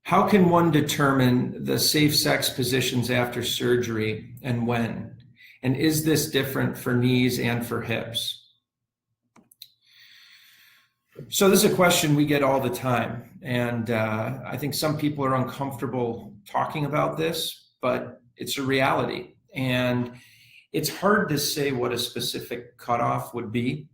How can one determine the safe sex positions after surgery and when? And is this different for knees and for hips? So this is a question we get all the time. And I think some people are uncomfortable talking about this, but it's a reality. And it's hard to say what a specific cutoff would be.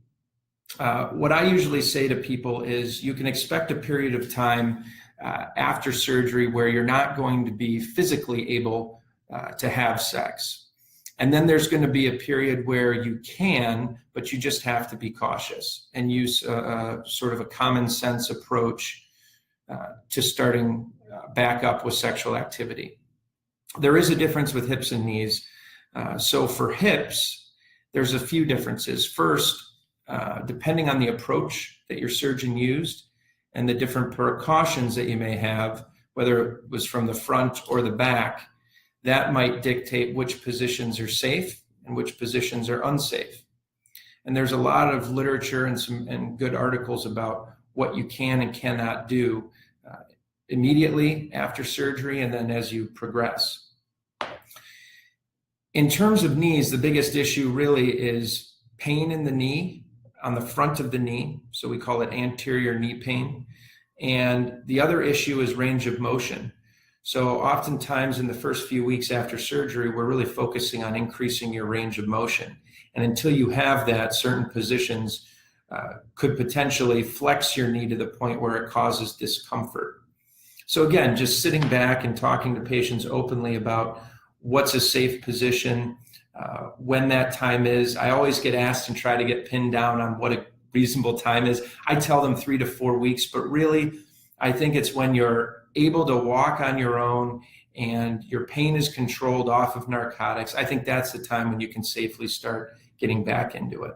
What I usually say to people is you can expect a period of time after surgery where you're not going to be physically able to have sex. And then there's going to be a period where you can, but you just have to be cautious and use sort of a common sense approach to starting back up with sexual activity. There is a difference with hips and knees. So for hips, there's a few differences. First, depending on the approach that your surgeon used and the different precautions that you may have, whether it was from the front or the back, that might dictate which positions are safe and which positions are unsafe. And there's a lot of literature and good articles about what you can and cannot do immediately after surgery and then as you progress. In terms of knees, the biggest issue really is pain in the knee, on the front of the knee. So we call it anterior knee pain. And the other issue is range of motion. So oftentimes in the first few weeks after surgery, we're really focusing on increasing your range of motion. And until you have that, certain positions could potentially flex your knee to the point where it causes discomfort. So again, just sitting back and talking to patients openly about what's a safe position, when that time is. I always get asked and try to get pinned down on what a reasonable time is. I tell them 3 to 4 weeks, but really, I think it's when you're able to walk on your own and your pain is controlled off of narcotics. I think that's the time when you can safely start getting back into it.